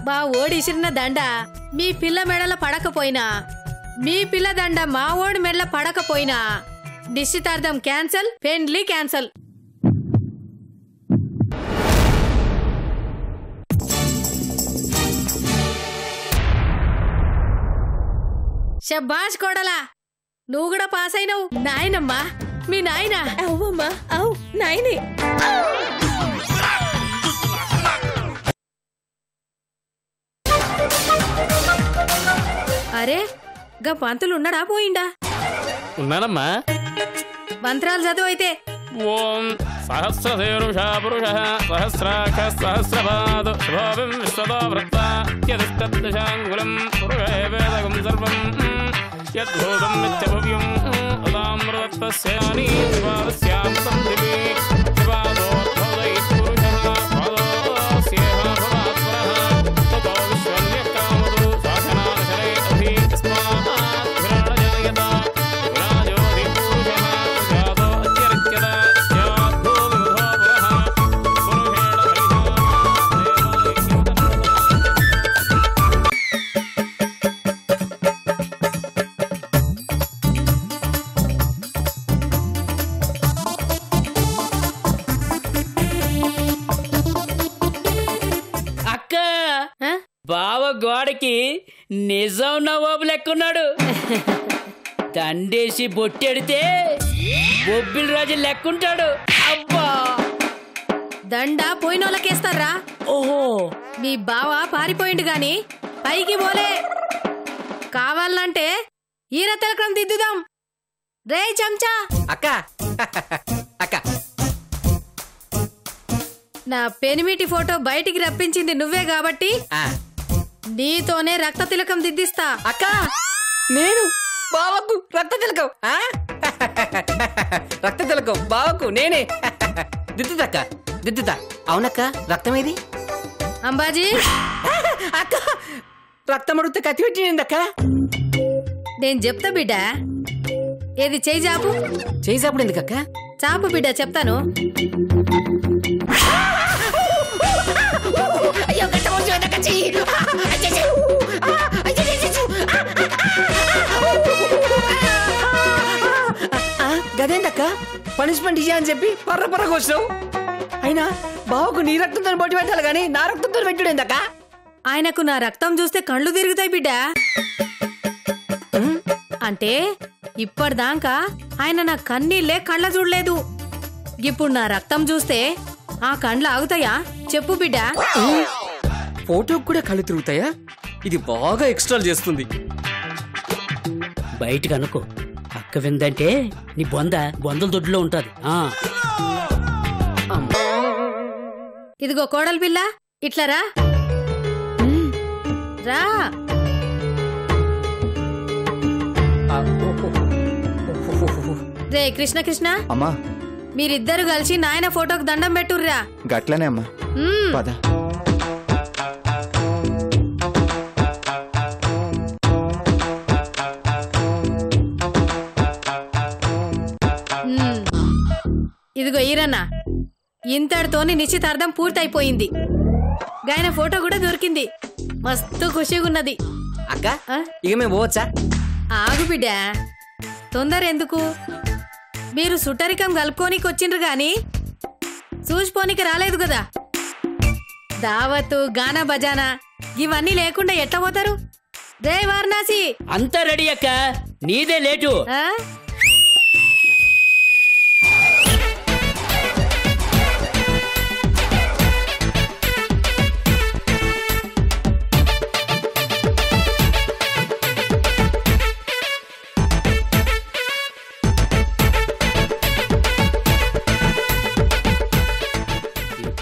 బా ఓడిసిరిన దండ మీ పిల్ల మెడల పడకపోయినా, మీ పిల్ల దండ మా ఓడి మెడల పడకపోయినా నిశ్చితార్థం క్యాన్సల్, పెండ్లి క్యాన్సల్. శబ్బాష్ కోడలా, నువ్వు కూడా పాస్ అయినావు. నాయనమ్మా, మీ నాయన. అవ్వమ్మా, అవు నాయనే. అరే గా పంతులు ఉన్నాడా పోయిండా? ఉన్నానమ్మా. మంత్రాలు చదువు అయితే. ఓం సహస్రశీర్ష పురుష సహస్రాక్ష సహస్రపాద శుభోభిం విశ్వతో వృత్త యదిష్టదశాంగులం పురుషే వేదగం సర్వం యద్భూతం నిత్యభవ్యం అదామృతస్యాని శివాస్యాం సంధివి శివాదోద్భవై పురుషః పాదోస్యేహ భవాత్పరః తతో విశ్వన్యకామదు శాసనాశరే అభి తస్మాత్ విరాజయత విరాజోధి పురుషః జాతో అత్యర్క్యత బావ గోడకి నిజం నవాబు లెక్కున్నాడు. దండేసి బొట్టెడితే బొబ్బిల్ రాజు లెక్కుంటాడు. అబ్బా, దండ పోయినోళ్ళకేస్తారా? ఓహో, మీ బావ పారిపోయిండు గాని పైకి పోలే. కావాలంటే ఈర తిలకం దిద్దుదాం. రే చెంచా. అక్క అక్క, నా పెనిమిటి ఫోటో బయటికి రప్పించింది నువ్వే కాబట్టి నీతోనే రక్త తిలకం దిద్దిస్తా. అక్క నేను బావకు రక్త తిలకం, రక్త తిలకం బావకు నేనే దిద్దుతక్క, దిద్దుతా. అవునక్క, రక్తం ఏది? అంబాజీ. అక్క రక్తం అడిగితే కత్తి పెట్టిందక్క. నేను చెప్తా బిడ్డ. ఏది చేయి చాపు. చేయి చాపుడు ఎందుకక్క? చాపు బిడ్డ, చెప్తాను. గదేందక్క పనిష్మెంట్ ఇయ్యా అని చెప్పి పర్ర కోసావు. అయినా బావకు నీ రక్తంతో బొట్టి పెట్టాలి గాని నా రక్తంతో పెట్టుడేందక్క? ఆయనకు నా రక్తం చూస్తే కళ్ళు తిరుగుతాయి బిడ్డ. అంటే ఇప్పటిదాకా ఆయన నా కన్నీళ్ళే కళ్ళ చూడలేదు. ఇప్పుడు నా రక్తం చూస్తే ఆ కండ్లు ఆగుతాయా చెప్పు బిడ్డ? ఫోటోకి కూడా కళ్ళు తిరుగుతాయా? ఇది బాగా ఎక్స్ట్రా చేస్తుంది. బయటకు అనుకో, అక్క విందంటే నీ బొందల దొడ్లో ఉంటది. ఇదిగో కోడలు పిల్ల, ఇట్లా రా. రా. రే కృష్ణ కృష్ణ, అమ్మా మీరిద్దరు కలిసి నాయన ఫోటోకి దండం పెట్టుర్రా. గట్లనే అమ్మా, పద. ఇదిగో ఈరన్న, ఇంతటితోని నిశ్చితార్థం పూర్తయిపోయింది. గాయన ఫోటో కూడా దొరికింది. మస్తు ఖుషిగా ఉన్నది. అక్క ఇక మేము పోవచ్చా? ఆగు బిడ్డ, తొందర ఎందుకు? మీరు సుట్టరికం కలుపుకోనికి వచ్చిండ్రు గాని చూసిపోనికి రాలేదు కదా. దావత్తు, గానా బజానా ఇవన్నీ లేకుండా ఎట్లా పోతారు? రే వారణాసి, అంతా రెడీ అక్క, నీదే లేటు.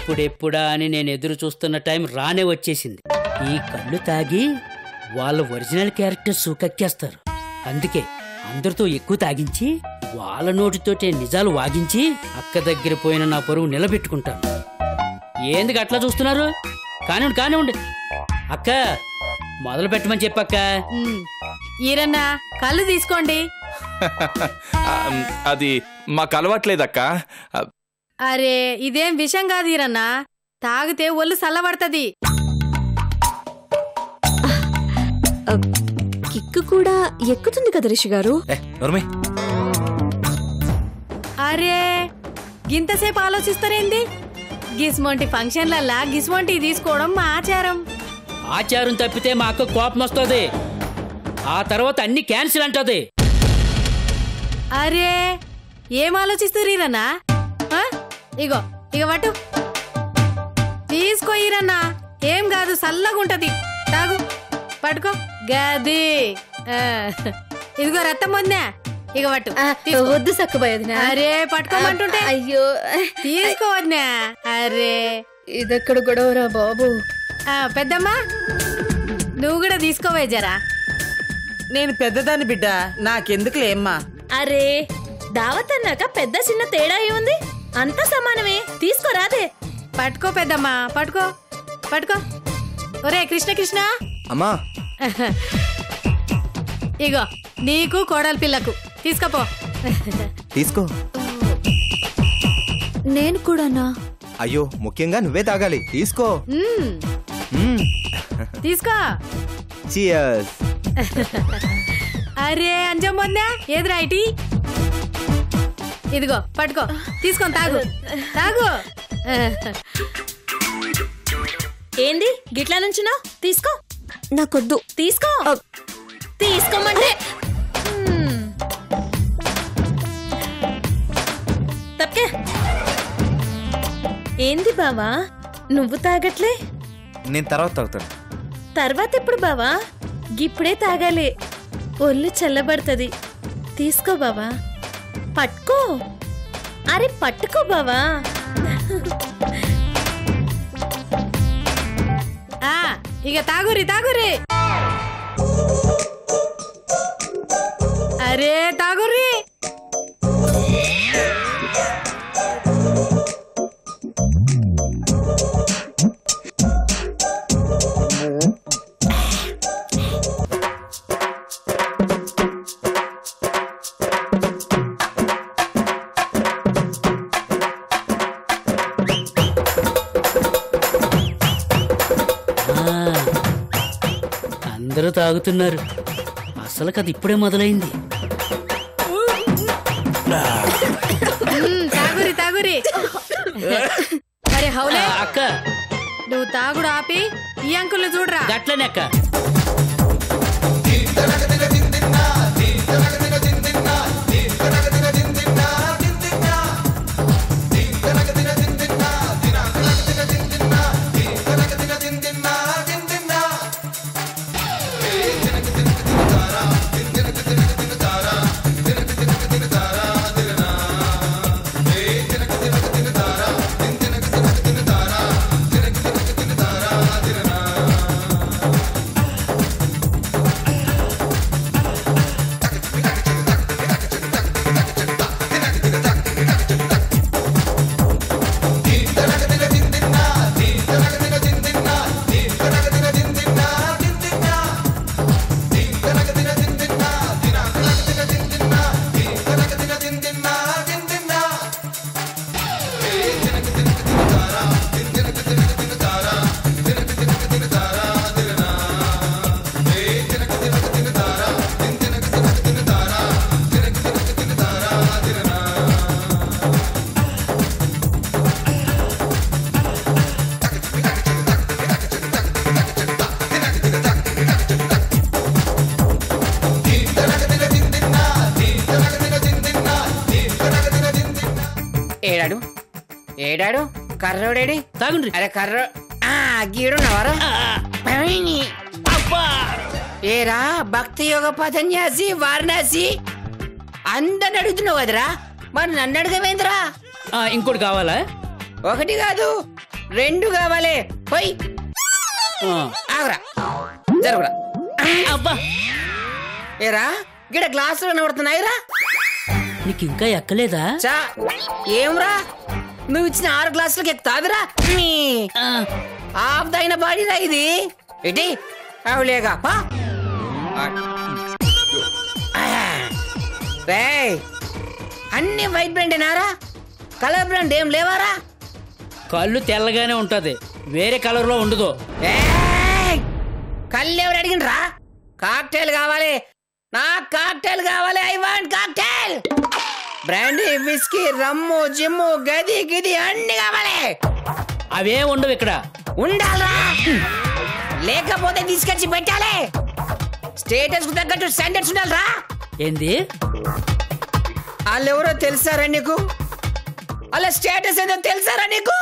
ఎప్పుడెప్పుడా అని నేను ఎదురు చూస్తున్న టైం రానే వచ్చేసింది. ఈ కళ్ళు తాగి వాళ్ళ ఒరిజినల్ క్యారెక్టర్ సూకక్కేస్తారు. అందుకే అందరితో ఎక్కువ తాగించి వాళ్ళ నోటితోటే నిజాలు వాగించి అక్క దగ్గర పోయిన నా పరువు నిలబెట్టుకుంటాను. ఏందుకు అట్లా చూస్తున్నారు? కానివ్వండి కానివ్వండి. అక్క మొదలు పెట్టమని చెప్పక్క. ఈరన్నా కళ్ళు తీసుకోండి. అది మాకు అలవాట్లేదక్క. అరే ఇదేం విషయం కాదు ఈరన్నా, తాగితే ఒళ్ళు చల్లబడుతుంది. కిక్కు కూడా ఎక్కుతుంది కదా రిషి గారు. అరే గింతసేపు ఆలోచిస్తారేంది? గిస్మొంటి ఫంక్షన్లల్లా గిస్మొంటి తీసుకోవడం మా ఆచారం. ఆచారం తప్పితే మా అక్క కోపం వస్తుంది, ఆ తర్వాత అన్ని క్యాన్సిల్ అంటది. అరే ఏం ఆలోచిస్తున్నా? ఇగో ఇక పట్టు తీసుకో ఈరన్నా, ఏం కాదు చల్లగుంటది, తాగు పట్టుకో. గది ఇదిగో రక్తం పొందా, ఇక పట్టు. వద్దు సక్కుపోయేది. అరే పట్టుకోమంటుంటే అయ్యో తీసుకోవద్దా? అరే ఇదెక్కడ గొడవరా బాబు. పెద్దమ్మా నువ్వు కూడా తీసుకోవే జరా. నేను పెద్దదాన్ని బిడ్డ, నాకెందుకులేమ్మా. అరే దావత్ అన్నాక పెద్ద చిన్న తేడా ఏముంది? అంతా సమానమే, తీసుకోరాదే. పట్టుకో పెద్దమ్మా, పట్టుకో పట్టుకో. ఒరే కృష్ణ కృష్ణ అమ్మా ఇగో నీకు కోడలి పిల్లకు తీసుకోపో. తీసుకో. నేను కూడానా? అయ్యో ముఖ్యంగా నువ్వే తాగాలి, తీసుకో. తీసుకో. Cheers. అరే అంజం పొందా ఏది రైటి? ఇదిగో పట్టుకో, తీసుకొని తాగు తాగు. ఏంది గిట్లా నుంచునా? తీసుకో. నాకొద్దు. తీసుకో. తీసుకోమంటే తప్పకే. ఏంది బావా నువ్వు తాగట్లే? నేను తర్వాత తాగుతాను. తర్వాత ఎప్పుడు బావా? గిప్పుడే తాగాలి, ఒళ్ళు చల్లబడుతుంది. తీసుకో బావా, పట్టుకో. అరే పట్టుకో బావా. ఇక తాగురి తాగురి. అరే తాగురి. అందరూ తాగుతున్నారు, అసలు కథ ఇప్పుడే మొదలైంది. తాగురి తాగురి. అరే హౌలే అక్క, నువ్వు తాగుడు ఆపి ఈ అంకుల్ని చూడరా. గట్లనే అక్క. ఏడాడు ఏడాడు కర్రోడేడి? తాగుండ్రి. అరే కర్రో గీడున్నవారా? ఏరా భక్తి యోగ పతన్యాసి వారణాసి అందరిని అడుగుతున్నావు కదరా, మరి నన్ను అడగవేంద్రా? ఇంకోటి కావాలా? ఒకటి కాదు 2 కావాలి. పోయి ఆగరా, జరుగురా. అబ్బా ఏరా గిడ గ్లాసులు కనబడుతున్నాయిరా? నీకు ఇంకా ఎక్కలేదా? చా ఏమ్రా నువ్వు ఇచ్చిన 6 గ్లాసులకి ఎక్కుతావిరా? ఆఫ్ దైన బాడీరా ఇది. ఏంటి అవులేగా అన్ని వైట్ బ్రాండేనారా? కలర్ బ్రాండ్ ఏం లేవారా? కళ్ళు తెల్లగానే ఉంటది, వేరే కలర్ లో ఉండదు. కళ్ళు ఎవరు అడిగినరా? కాక్టైల్ కావాలి, నాకు కాక్టైల్ కావాలి. I want cocktail. Brandy, whisky, rum, gym, గది గిది అన్ని కావాలి. అవే ఉండవు ఇక్కడ. ఉండాలా? లేకపోతే తీసుకొచ్చి పెట్టాలి. స్టేటస్ కు తగ్గట్టు స్టాండర్డ్స్ ఉండాలరా. ఏంది? వాళ్ళెవరో తెలుసారా నీకు? వాళ్ళ స్టేటస్ ఏదో తెలుసారా నీకు?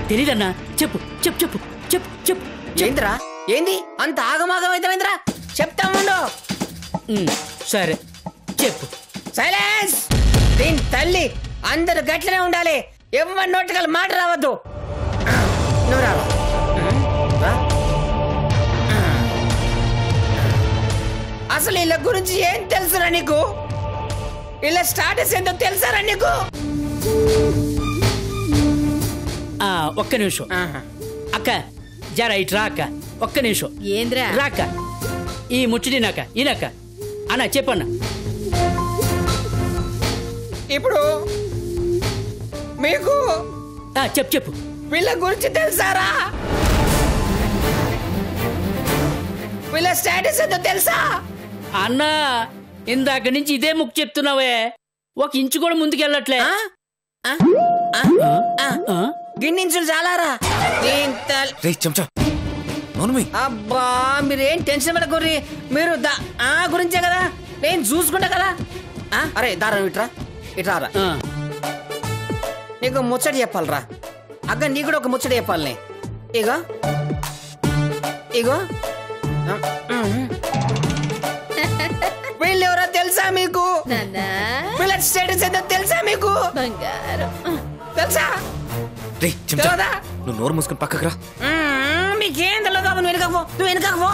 తెలీదన్నా. చెప్పు చెప్పు చెప్పు చెప్పు చెప్పు. ఏంద్రా? ఏంది అంత ఆగమాగం అయితేంద్రా? చెప్తా ఉండు. సరే చెప్పు. సైలెన్స్. దీని తల్లి అందరు గట్లనే ఉండాలి. ఎవరి నోటికల్ మాట రావద్దు. నువ్వు రావు. అసలు వీళ్ళ గురించి ఏం తెలుసురా నీకు? వీళ్ళ స్టాటస్ ఏంటో తెలుసారా నీకు? ఒక్క నిమిషం అక్క. జరా ఇటు రా అక్క. ఒక్క నిమిషం. ఏంద్రా? రాక ఈ ముచ్చటి నాక ఈనక్క అన్న చెప్పన్న. ఇప్పుడు మీకు చెప్పు చెప్పు. వీళ్ళ గురించి తెలుసారా? వీళ్ళ స్టేటస్ ఏంటో తెలుసా? అన్నా ఇందాక నుంచి ఇదే ముక్కు చెప్తున్నావే, ఒక ఇంచు కూడా ముందుకెళ్ళట్లే. గిన్నించులు చాలారా. అబ్బా మీరేం టెన్షన్ పడకూర్రి. మీరు ఆ గురించే కదా, నేను చూసుకుంటా కదా. అరే దారా ఇట్రా, ఇట్రారా. నీకు ముచ్చట చెప్పాలరా. అక్క నీకు కూడా ఒక ముచ్చట చెప్పాలి. ఇగో ఇగో వీళ్ళెవరో తెలుసా మీకు? వీళ్ళ స్టేటస్ ఏదో తెలుసా మీకు? బంగారం తెలుసా? నువ్వు నోరు మూసుకొని పక్కకు రా. మీకేం తెలియదు. నువ్వు వెనకకు పో, నువ్వు వెనకకు పో.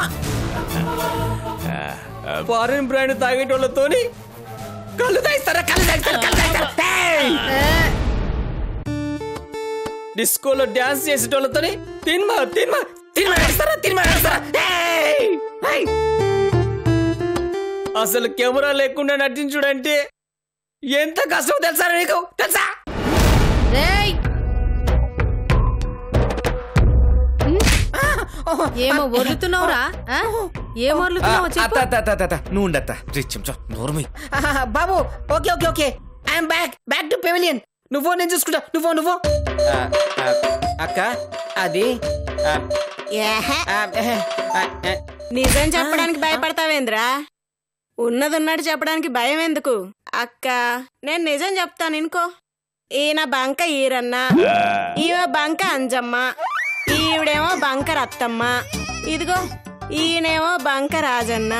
ఫారిన్ బ్రాండ్ తాగేటోళ్ళతోని కళ్ళు తాగిస్తారా? కళ్ళు తాగిస్తారు. డిస్కోలో డాన్స్ చేసేటోళ్ళతోని తిన్మా అసలు కెమెరా లేకుండా నటించుడంటే ఎంత కష్టం తెలుసా నీకు? తెలుసా? ఏమో వదులుతున్నావురా? ఏం వదులుతున్నావు చెప్పు. నువ్వు ఉండత్తా. చెంచా నోర్మి. బాబు okay okay okay. I'm back to pavilion. నువ్వు నేను చూసుకుంటా. నువ్వు అక్క అది నిజం చెప్పడానికి భయపడతావేంద్రా? ఉన్నదున్నట్టు చెప్పడానికి భయం ఎందుకు? అక్క నేను నిజం చెప్తాను ఇనుకో. ఈయన బంక ఈరన్న, ఈమె బంక అంజమ్మ, ఈవిడేమో బంక రత్తమ్మ, ఇదిగో ఈయనేమో బంక రాజన్న.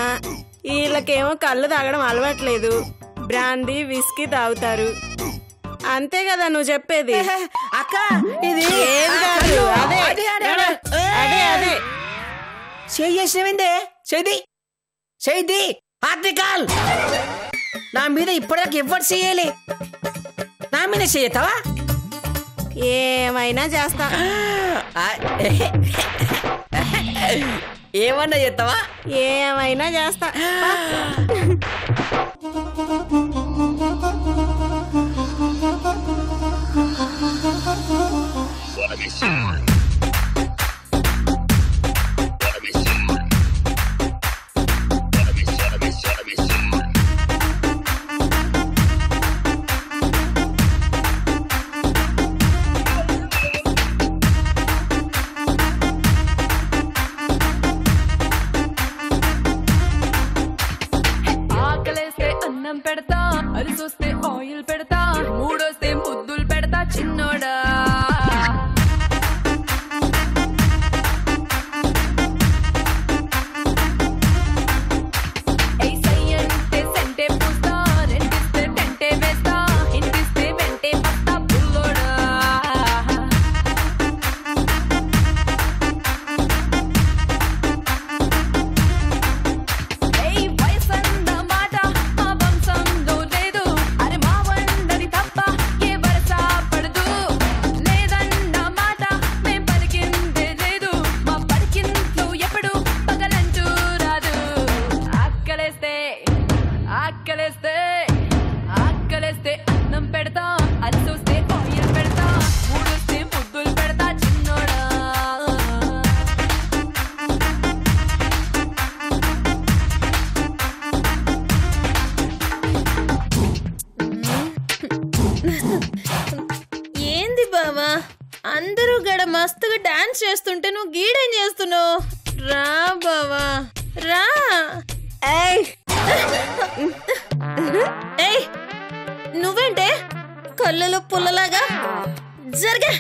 వీళ్ళకేమో కళ్ళు తాగడం అలవాట్లేదు, బ్రాందీ విస్కీ తాగుతారు. అంతే కదా నువ్వు చెప్పేది? అక్క ఇది ఏం కాదు. అదే అదే అదే చేసిందే. చేది ఆర్టికల్ నా మీద ఇప్పటిదాకా ఎవ్వరు చెయ్యాలి. నా మీద చేయతావా? ఏమైనా చేస్తా. ఏమన్నా చేస్తావా? ఏమైనా చేస్తా. ఆకలేస్తే అన్నం పెడతా, అరిసొస్తే ఆయిల్ పెడతా, మూడొస్తే ముద్దులు పెడతా చిన్నోడా. అందరూ గడ మస్తుగా డాన్స్ చేస్తుంటే నువ్వు గీడేం చేస్తున్నావు? రా బావా రా. ఏయ్ నువ్వేంటే కళ్ళలో పుల్లలాగా జరగా.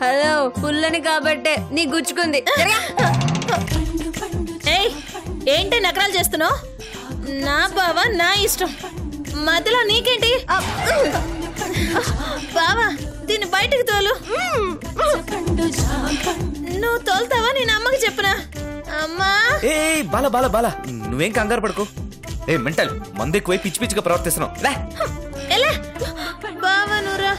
హలో పుల్లని కాబట్టే నీ గుచ్చుకుంది. ఏయ్ ఏంటి నకరాలు చేస్తున్నావు? నా బావా నా ఇష్టం, మధ్యలో నీకేంటి? బావా దీన్ని బయటకు తోలు. నువ్వు తోలుతావా? నేను అమ్మకి చెప్పనా? అమ్మా ఏ బాల బాల బాల నువ్వేం కంగారు పడుకో. ఏ మెంటల్ మందు ఎక్కువై పిచ్చి పిచ్చిగా ప్రవర్తిస్తున్నావు. ఎలా బావా నువ్వురా.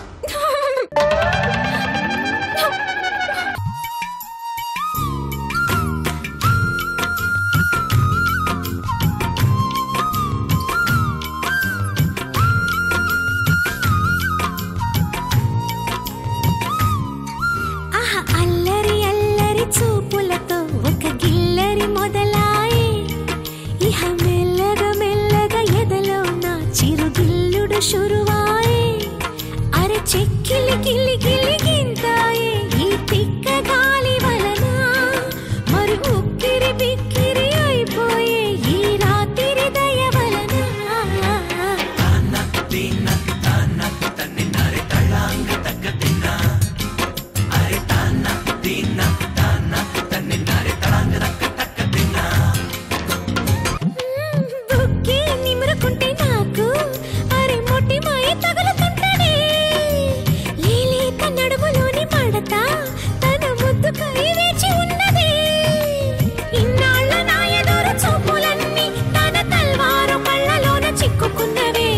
అల్లరి అల్లరి చూపులతో ఒక గిల్లరి మొదలాయి, ఇహ మెల్లగా మెల్లగా ఎదలో నా చిరుగిల్లుడు షురువాయి. అరే చెక్కిలి గిల్లి గిల్లి గింతాయి ఈ తిక్క గాలి వలన, మరి ఉక్కిరి బిక్కిరి అయిపోయే ఈ రాత్రి దయ వలన. బుక్కి నిమురుకుంటే నాకు అరే మొట్టి మాయ తగులుతుంటడే, లేలేత నడుములోని మడత తన ముద్దుకై వేచి ఉన్నదే. ఇన్నాళ్ళ నా ఎదురు చూపులన్నీ తన తల్వారు కళ్ళలోన చిక్కుకున్నవే,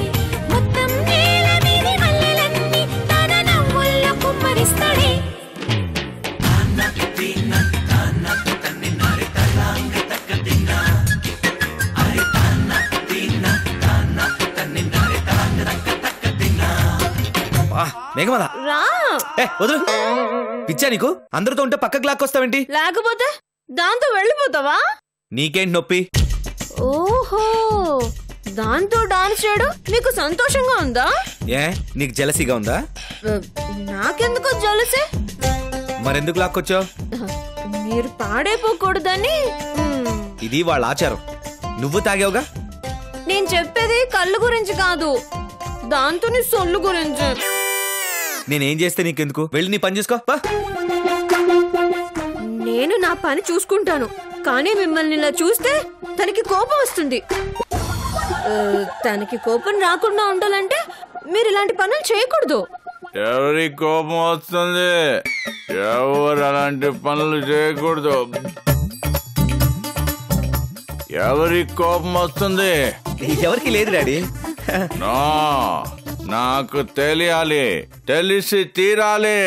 మొత్తం నేల మీది మల్లెలన్నీ తన నవ్వుల్లో కుమ్మరిస్తాడే. మేఘమల రా వదులు. పిచ్చా నీకు? అందరితో ఉంటే పక్కకు లాక్కొస్తావేంటి? లేకపోతే దాంతో వెళ్ళిపోతావా? నీకేంటి నొప్పి? ఓహో దాంతో డాన్స్ చేయడం నీకు సంతోషంగా ఉందా? ఏ నీకు జలసీగా ఉందా? నాకెందుకు జలసే? మరెందుకు లాక్కొచ్చావు? మీరు పాడైపోకూడదని. ఇది వాళ్ళ ఆచారం. నువ్వు తాగావుగా. నేను చెప్పేది కళ్ళు గురించి కాదు, దాంతో నీ సొల్లు గురించి. నేనేం చేస్తే నీకెందుకు? వెళ్ళి నీ పని చూసుకో. నేను నా పని చూసుకుంటాను, కానీ మిమ్మల్ని ఇలా చూస్తే తనకి కోపం వస్తుంది. తనకి కోపం రాకుండా ఉండాలంటే మీరు ఇలాంటి పనులు చేయకూడదు. ఎవరి కోపం వస్తుంది? ఎవరు అలాంటి పనులు చేయకూడదు. ఎవరి కోపం వస్తుంది? ఎవరికి లేదు డాడీ. నాకు తెలియాలి, తెలిసి తీరాలి.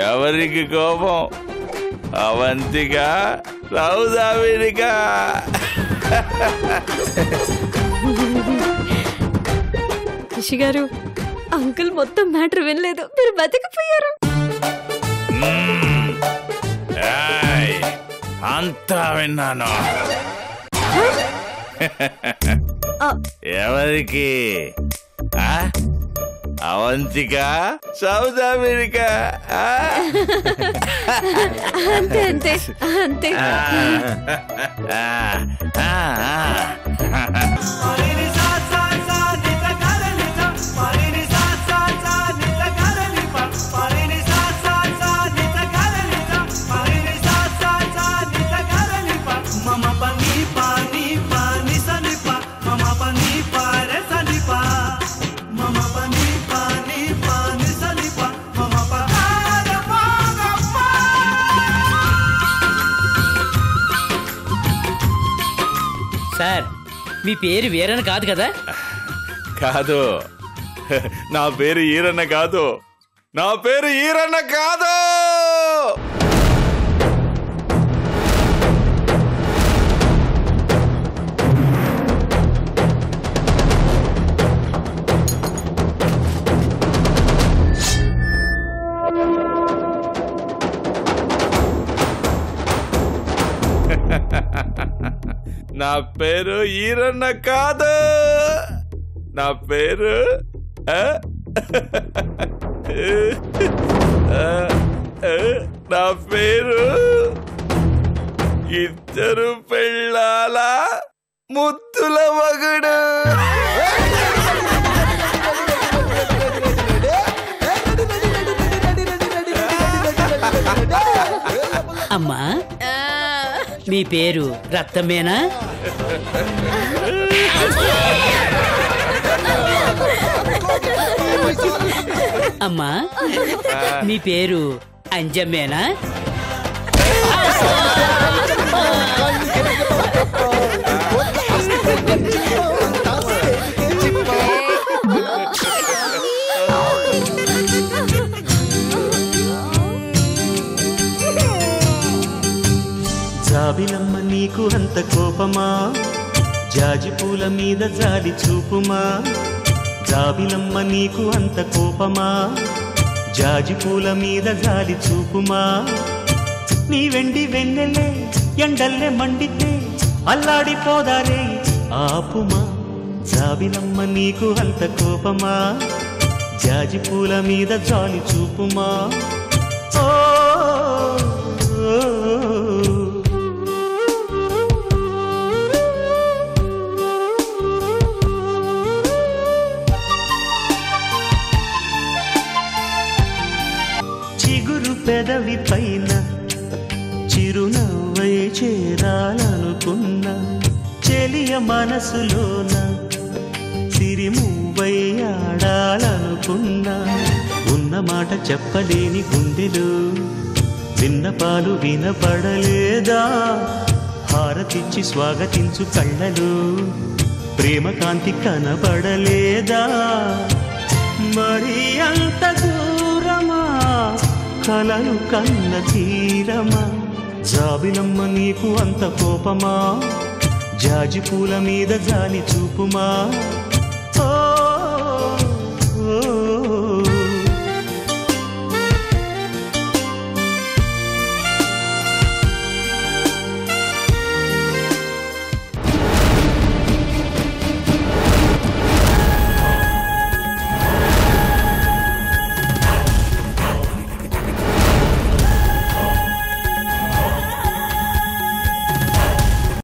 ఎవరికి కోపం? అవంతిక, సౌదామినిక. రిషి గారు, అంకుల్ మొత్తం మ్యాటర్ వినలేదు, మీరు బతికిపోయారు. అంతా విన్నాను. ఎవరికి? అవంతిక, సౌదామినిక. అంతే అంతే అంతే. సార్ మీ పేరు వీరన్న కాదు కదా? కాదు, నా పేరు ఈరన్న కాదు. నా పేరు ఈరన్న కాదు. నా పేరు ఈరన్న కాదు. నా పేరు నా పేరు ఇద్దరు పెళ్ళాల ముద్దుల మగుడు. అమ్మా మీ పేరు రక్తమేనా? అమ్మా మీ పేరు అంజమ్మేనా? జాబిలమ్మ నీకు అంత కోపమా, జాజి పూల మీద జాలి చూపుమా. జాబిలమ్మ నీకు అంత కోపమా, జాజి పూల మీద జాలి చూపుమా. నీ వెండి వెన్నెలే ఎండల్లే మండితే అల్లాడిపోదారే ఆపుమా. జాబిలమ్మ నీకు అంత కోపమా, జాజి పూల మీద జాలి చూపుమా. ఓ పెదవి పైన చిరునవ్వై చేరాలనుకున్నా, చెలియ మనసులోన సిరిమువ్వై ఆడాలనుకున్నా. ఉన్న మాట చెప్పలేని గుండెలో విన్నపాలు వినపడలేదా? హారతిచ్చి స్వాగతించు కళ్ళలో ప్రేమ కాంతి కనబడలేదా? మరి అంత దూరమా కలలు కన్న తీరమా? జాబిలమ్మ నీకు అంత కోపమా, జాజి పూల మీద జాలి చూపుమా.